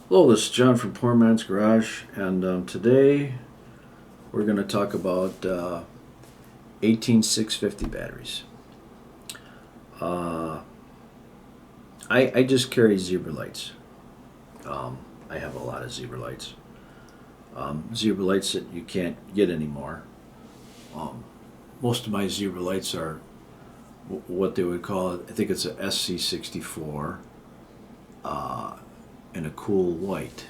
Hello, this is John from Poor Man's Garage, and today we're going to talk about 18650 batteries. I just carry zebra lights. I have a lot of zebra lights. Zebra lights that you can't get anymore. Most of my zebra lights are what they would call it. I think it's a SC64. In a cool white.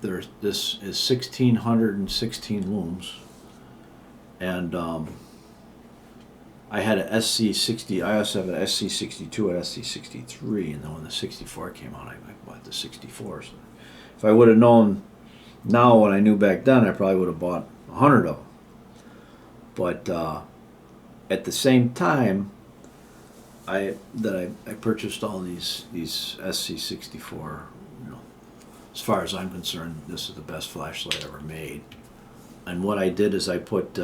This is 1616 looms, and I had a SC60. I also have an SC62 and SC63, and then when the 64 came out, I bought the 64. So if I would have known now what I knew back then, I probably would have bought 100 of them. But at the same time, I purchased all these SC64. As far as I'm concerned, this is the best flashlight ever made. And what I did is I put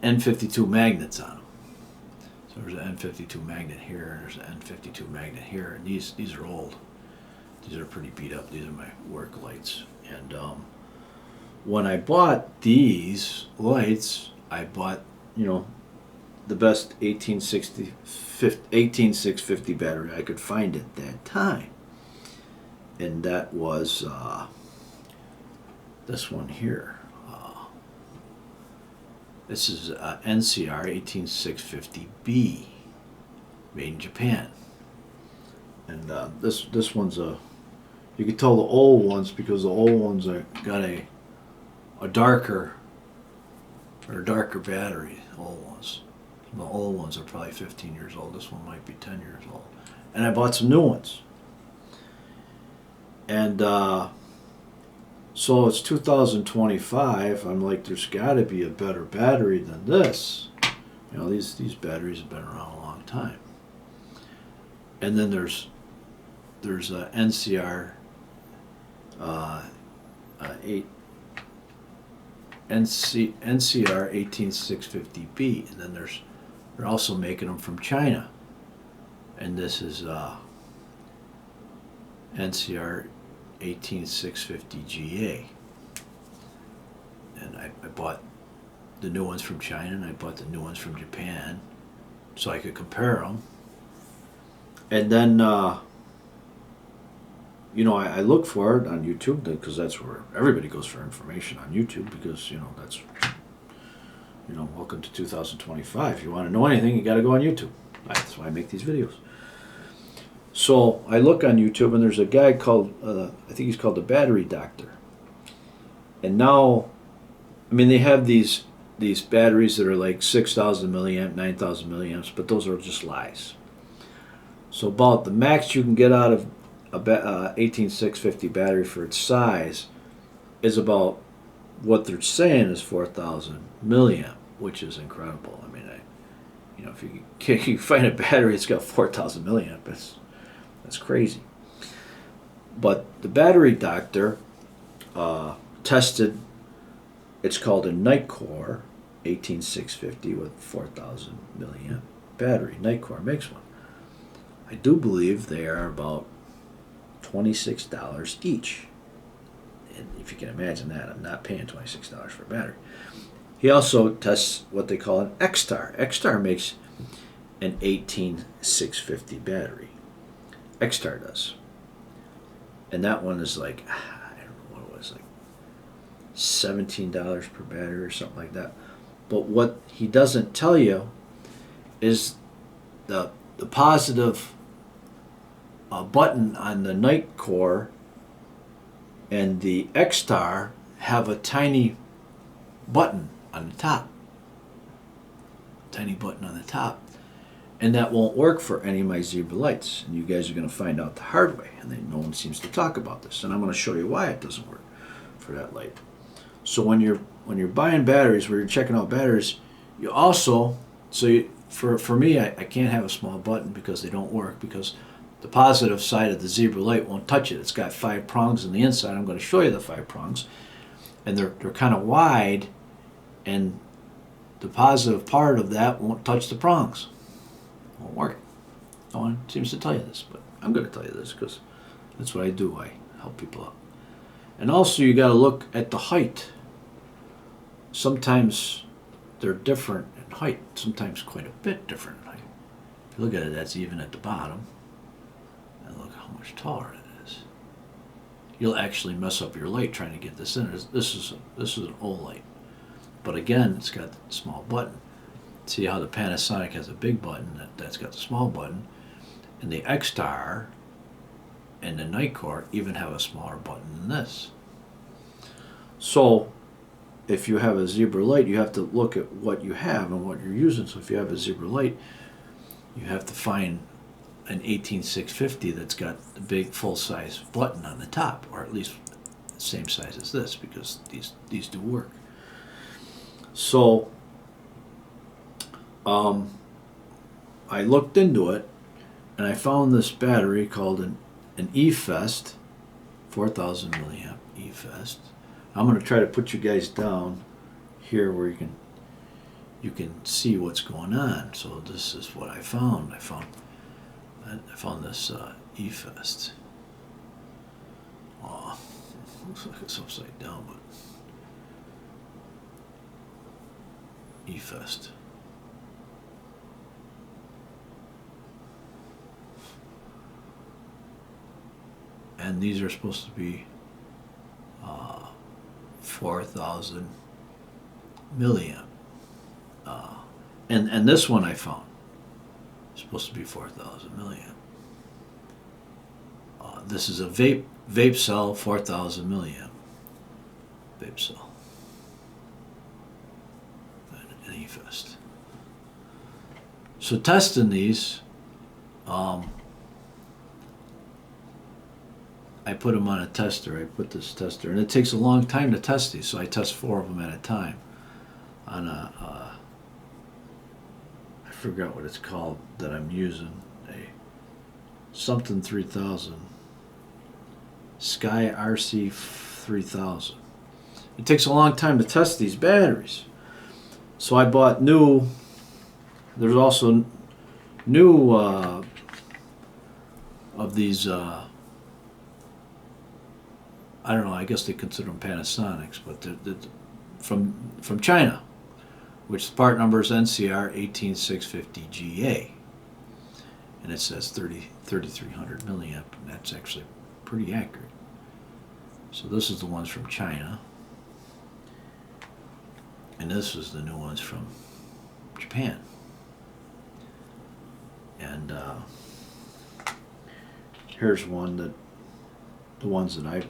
N52 magnets on them. So there's an N52 magnet here, and there's an N52 magnet here, and these are old. These are pretty beat up. These are my work lights. And when I bought these lights, I bought, the best 18650 battery I could find at that time. And that was this one here. This is NCR18650B, made in Japan. And this one's you can tell the old ones because the old ones got a darker battery. Old ones. The old ones are probably 15 years old. This one might be 10 years old. And I bought some new ones. And so it's 2025. I'm like, there's got to be a better battery than this. These batteries have been around a long time. And then there's a NCR NCR18650B, and then they're also making them from China, and this is NCR18650GA. And I bought the new ones from China, and I bought the new ones from Japan, so I could compare them. And then I look for it on YouTube because that's where everybody goes for information, on YouTube, because that's welcome to 2025. If you want to know anything, you got to go on YouTube. That's why I make these videos. So I look on YouTube, and there's a guy called I think he's called the Battery Doctor. And now, they have these batteries that are like 6,000 milliamp, 9,000 milliamps, but those are just lies. So about the max you can get out of a 18650 battery for its size is about what they're saying is 4,000 milliamp, which is incredible. If you find a battery that's got 4,000 milliamp, that's crazy. But the Battery Doctor tested. It's called a Nitecore 18650 with 4,000 milliamp battery. Nitecore makes one. I do believe they are about $26 each. And if you can imagine that, I'm not paying $26 for a battery. He also tests what they call an X-Star. X-Star makes an 18650 battery. X-Star does. And that one is like, I don't know what it was, like $17 per battery or something like that. But what he doesn't tell you is the positive button on the Nitecore and the X-Star have a tiny button on the top. Tiny button on the top. And that won't work for any of my zebra lights. And you guys are going to find out the hard way. And no one seems to talk about this. And I'm going to show you why it doesn't work for that light. So when you're buying batteries, when you're checking out batteries, you also, for me, I can't have a small button because they don't work, because the positive side of the zebra light won't touch it. It's got 5 prongs on the inside. I'm going to show you the 5 prongs. And they're kind of wide, and the positive part of that won't touch the prongs. Won't work. one seems to tell you this, but I'm going to tell you this because that's what I do. I help people out. And also you got to look at the height. Sometimes they're different in height, sometimes quite a bit different in height. If you look at it, that's even at the bottom. And look how much taller it is. You'll actually mess up your light trying to get this in. This is an old light. But again, it's got the small button. See how the Panasonic has a big button, that's got the small button. And the X-Star and the Nightcore even have a smaller button than this. So if you have a zebra light, you have to look at what you have and what you're using. So if you have a zebra light, you have to find an 18650 that's got the big full-size button on the top, or at least the same size as this, because these do work. So I looked into it, and I found this battery called an EFEST 4000 milliamp EFEST. I'm going to try to put you guys down here where you can see what's going on. So this is what I found. I found this EFEST. Oh, looks like it's upside down, but EFEST. And these are supposed to be 4,000 milliamp. And this one I found is supposed to be 4,000 milliamp. This is a Vapcell 4,000 milliamp. Vapcell. An EFEST. So testing these, I put them on a tester. I put this tester, and it takes a long time to test these, so I test 4 of them at a time on a, I forgot what it's called that I'm using, a something 3000, Sky RC 3000. It takes a long time to test these batteries. So I bought new, there's also new of these, I don't know, I guess they consider them Panasonics, but they're from China, which the part number is NCR18650GA. And it says 3300 milliamp, and that's actually pretty accurate. So this is the ones from China. And this is the new ones from Japan. And here's one that, the ones that I'm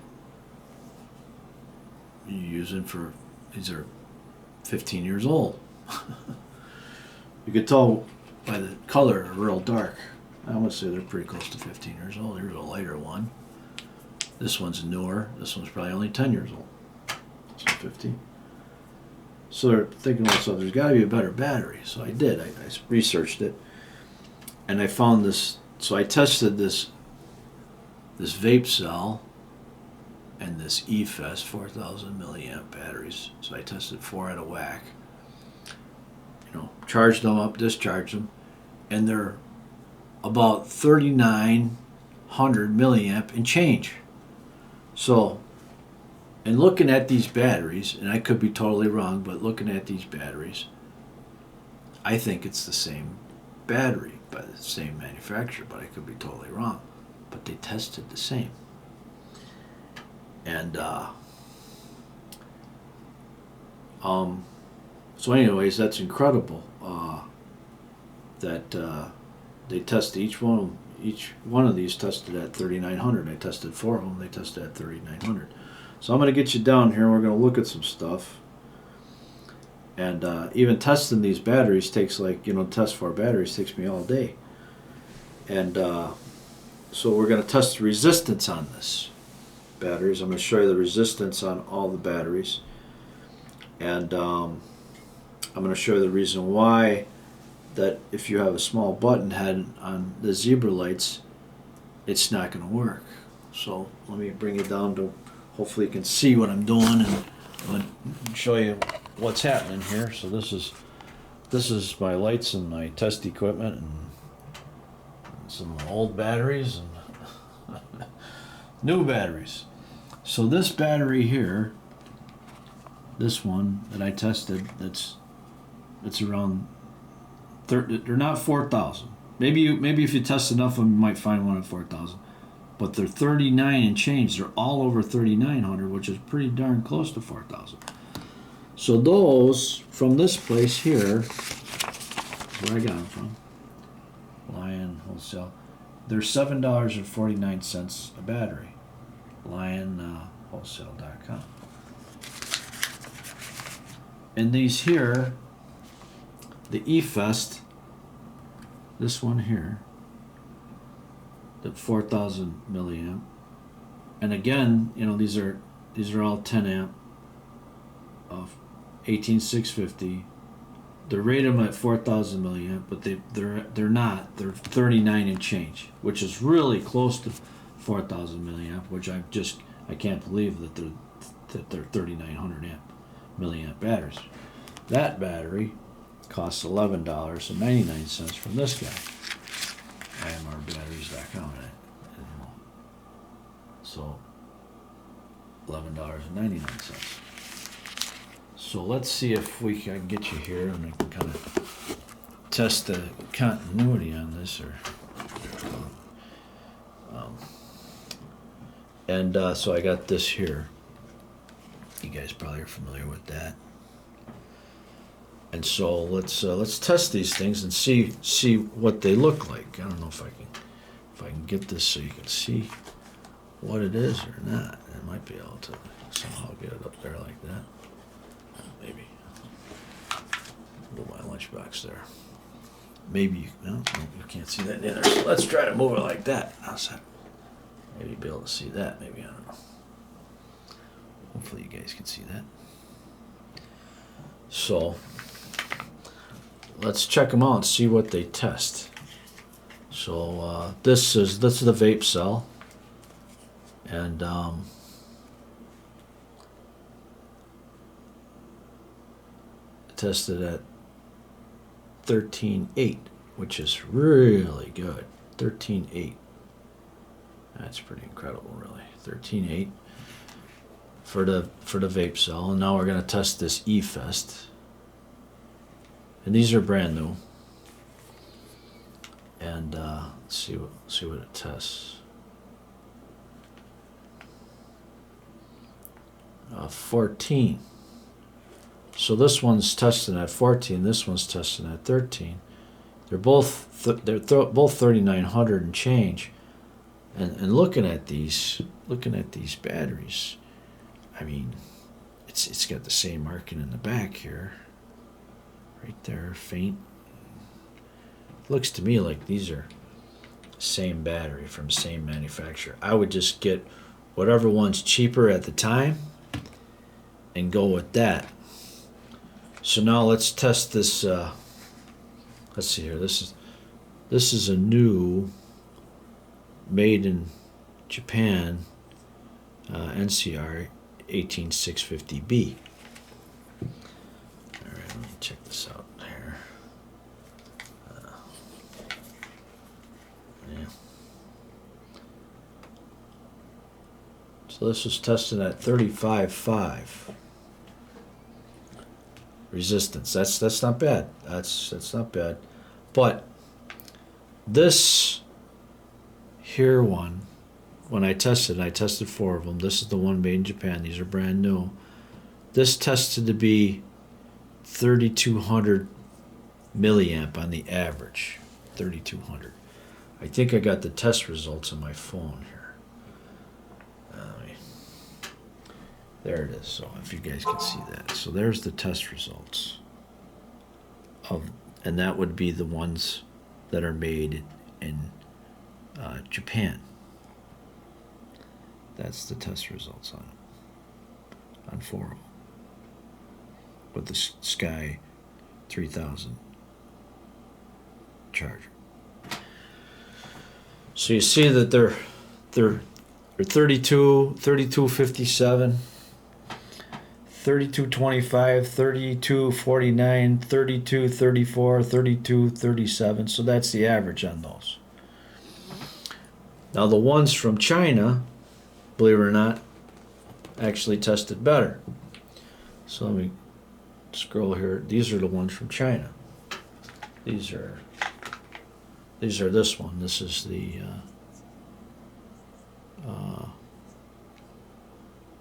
using for, these are 15 years old. You could tell by the color, they're real dark. I would say they're pretty close to 15 years old. Here's a lighter one. This one's newer. This one's probably only 10 years old. This one's 15. So they're thinking to myself, there's got to be a better battery. So I did. I researched it, and I found this. So I tested this Vapcell and this EFEST 4,000 milliamp batteries. So I tested 4 at a whack. You know, charged them up, discharged them, and they're about 3,900 milliamp and change. So, and looking at these batteries, and I could be totally wrong, but looking at these batteries, I think it's the same battery by the same manufacturer, but I could be totally wrong. But they tested the same. And so anyways, that's incredible that they tested each one of these tested at 3,900. I tested 4 of them. They tested at 3,900. So I'm going to get you down here and we're going to look at some stuff. And even testing these batteries takes, like, test 4 batteries takes me all day. And so we're going to test the resistance on this batteries. I'm going to show you the resistance on all the batteries. And I'm going to show you the reason why that if you have a small button head on the zebra lights, it's not going to work. So let me bring it down to, hopefully you can see what I'm doing, and I'm going to show you what's happening here. So this is my lights and my test equipment, and some old batteries and new batteries. So this battery here, this one that I tested, that's around 30, they're not 4,000. Maybe if you test enough of them, you might find one at 4,000. But they're 39 and change. They're all over 3,900, which is pretty darn close to 4,000. So those from this place here, where I got them from, Lion Wholesale, they're $7.49 a battery. LionWholesale.com. And these here, the EFEST, this one here, the 4,000 milliamp, and again, you know, these are all 10 amp of 18650. They rate them at 4,000 milliamp, but they're not. They're 39 and change, which is really close to 4,000 milliamp, which I can't believe that they're 3,900 milliamp batteries. That battery costs $11.99 from this guy, IMRbatteries.com. So $11.99. So let's see if we can get you here and we can kind of test the continuity on this, so I got this here. You guys probably are familiar with that. And so let's test these things and see what they look like. I don't know if I can get this so you can see what it is or not. I might be able to somehow get it up there like that. Maybe. Move my lunchbox there. Maybe you can't see that either. So let's try to move it like that. How's that? Maybe you'll be able to see that. Maybe, I don't know. Hopefully you guys can see that. So let's check them out and see what they test. So this is the Vapcell, and tested at 13.8, which is really good. 13.8. That's pretty incredible, really. 13.8 for the Vapcell, and now we're going to test this EFEST. And these are brand new. And let's see what it tests. 14. So this one's testing at 14. This one's testing at 13. They're both both 3,900 and change. And looking at these batteries, I mean, it's got the same marking in the back here, right there, faint. Looks to me like these are same battery from same manufacturer. I would just get whatever one's cheaper at the time and go with that. So now let's test this. Let's see here. This is a new, made in Japan, NCR18650B. All right, let me check this out here. Yeah. So this was tested at 35.5 resistance. That's not bad. That's not bad. But this here one, when I tested 4 of them. This is the one made in Japan. These are brand new. This tested to be 3,200 milliamp on the average. 3,200. I think I got the test results on my phone here. There it is. So if you guys can see that. So there's the test results and that would be the ones that are made in Japan. That's the test results on 4 of them with the Sky 3000 charger. So you see that they're 32, 3257, 3225, 3249, 3234, 3237. So that's the average on those. Now the ones from China, believe it or not, actually tested better. So let me scroll here. These are the ones from China. These are this one. This is the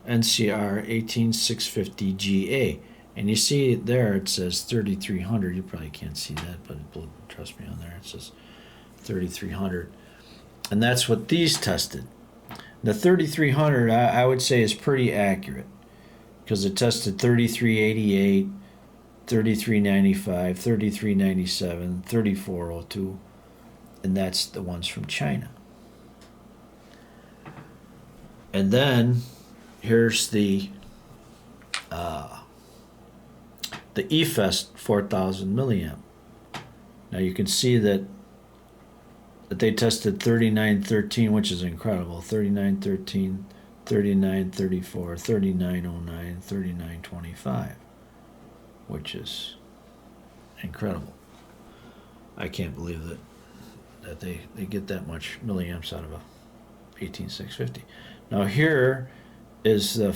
NCR18650GA. And you see there it says 3300. You probably can't see that, but trust me on there. It says 3300. And that's what these tested. The 3300 I would say is pretty accurate because it tested 3388, 3395, 3397, 3402, and that's the ones from China. And then here's the EFEST 4000 milliamp. Now you can see that they tested 3913, which is incredible. 3913, 3934, 3909, 3925, which is incredible. I can't believe that they get that much milliamps out of a 18650. Now here is the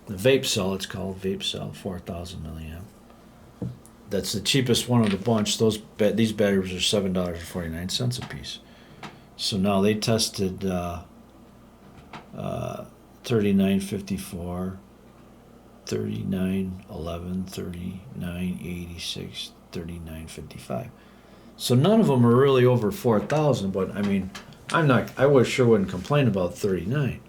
Vapcell. It's called Vapcell 4000 milliamp. That's the cheapest one of the bunch. These batteries are $7.49 a piece. So now they tested 3954, 3911, 3986, 3955. So none of them are really over 4,000. But I mean, I wouldn't complain about 39.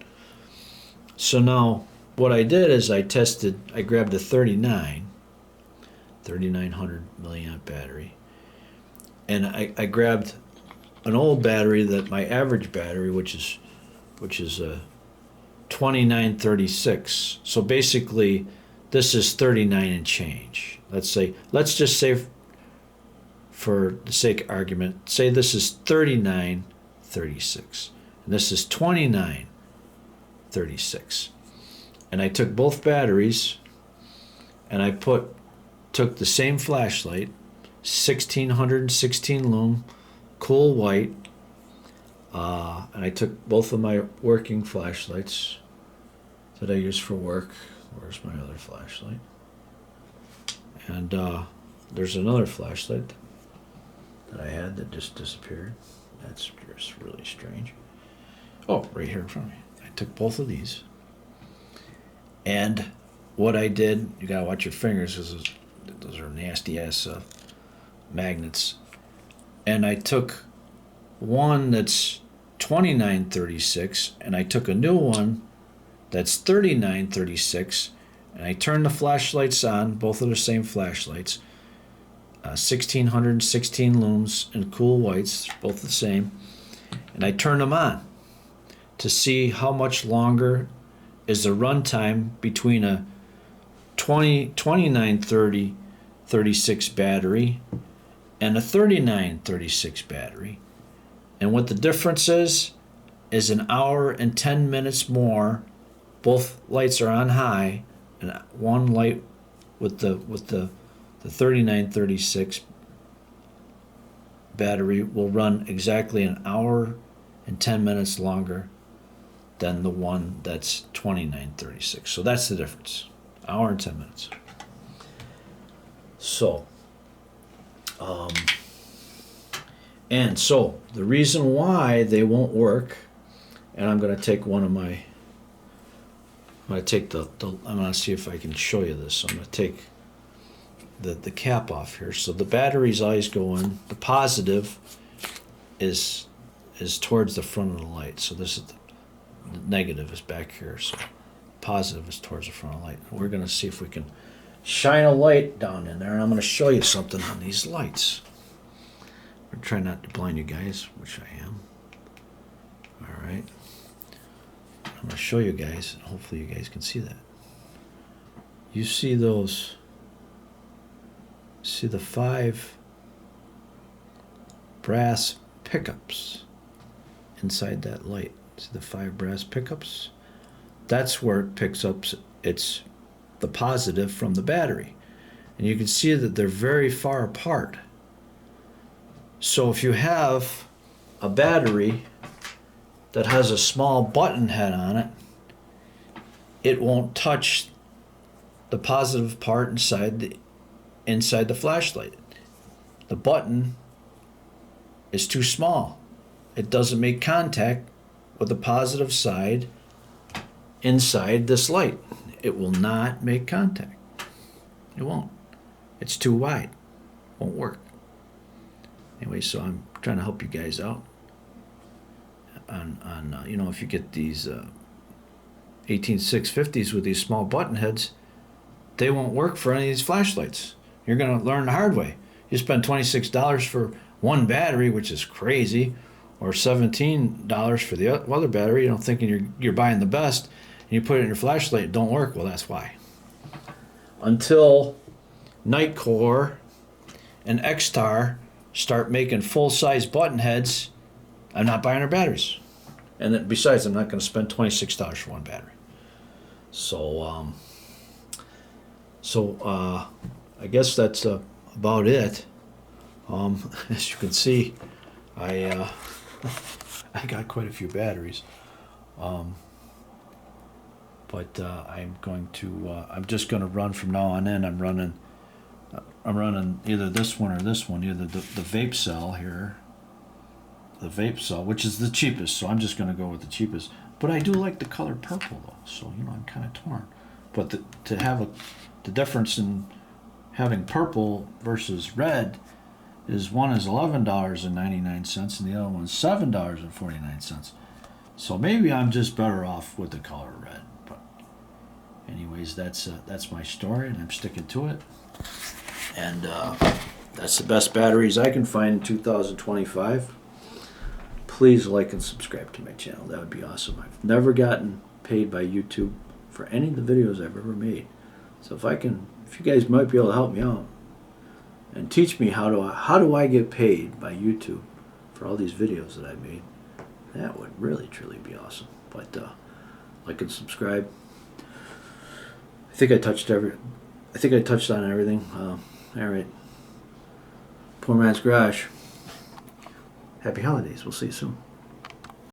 So now what I did is I grabbed a 3900 milliamp battery, and I grabbed an old battery that my average battery, which is a 2936. So basically, this is 39 and change. Let's just say, for the sake of argument, say this is 3936, and this is 2936. And I took both batteries, and I took the same flashlight, 1616 lume, cool white, and I took both of my working flashlights that I use for work. Where's my other flashlight? And there's another flashlight that I had that just disappeared. That's just really strange. Oh, right here in front of me. I took both of these, and what I did, you gotta watch your fingers because those are nasty ass magnets. And I took one that's 2936, and I took a new one that's 3936, and I turned the flashlights on, both of the same flashlights, 1616 lums and cool whites, both the same, and I turned them on to see how much longer is the runtime between a 2936 battery and a 3936 battery. And what the difference is an hour and 10 minutes more. Both lights are on high, and one light with the 3936 battery will run exactly an hour and 10 minutes longer than the one that's 2936. So that's the difference. Hour and 10 minutes. So, and so the reason why they won't work, and I'm going to take one of my, I'm going to see if I can show you this. So I'm going to take the cap off here. So the batteries always go in. The positive is towards the front of the light. So this is the negative is back here. So positive is towards the front of the light. We're going to see if we can shine a light down in there, and I'm going to show you something on these lights. I'm trying not to blind you guys, which I am. All right. I'm going to show you guys, and hopefully you guys can see that. You see those, see the 5 brass pickups inside that light. See the 5 brass pickups? That's where it picks up the positive from the battery. And you can see that they're very far apart. So if you have a battery that has a small button head on it, it won't touch the positive part inside the flashlight. The button is too small. It doesn't make contact with the positive side inside this light. It will not make contact. It won't. It's too wide. Won't work. Anyway, so I'm trying to help you guys out on you know, if you get these 18650s with these small button heads, they won't work for any of these flashlights. You're going to learn the hard way. You spend $26 for one battery, which is crazy, or $17 for the other battery, you know, thinking you're buying the best, and you put it in your flashlight, it don't work. Well, that's why. Until Nitecore and X-Tar start making full-size button heads, I'm not buying their batteries. And then, besides, I'm not going to spend $26 for one battery. So, I guess that's about it. As you can see, I got quite a few batteries. But I'm just going to run from now on in. I'm running either this one or this one, either the Vapcell here, the Vapcell, which is the cheapest, so I'm just going to go with the cheapest. But I do like the color purple, though, so, you know, I'm kind of torn. But to have the difference in having purple versus red is one is $11.99 and the other one's $7.49. So maybe I'm just better off with the color red. But anyways, that's my story, and I'm sticking to it. And that's the best batteries I can find in 2025. Please like and subscribe to my channel. That would be awesome. I've never gotten paid by YouTube for any of the videos I've ever made. So if you guys might be able to help me out and teach me how do I get paid by YouTube for all these videos that I made, that would really truly be awesome. But like and subscribe. I think I touched on everything. All right. Poor Man's Garage. Happy holidays. We'll see you soon.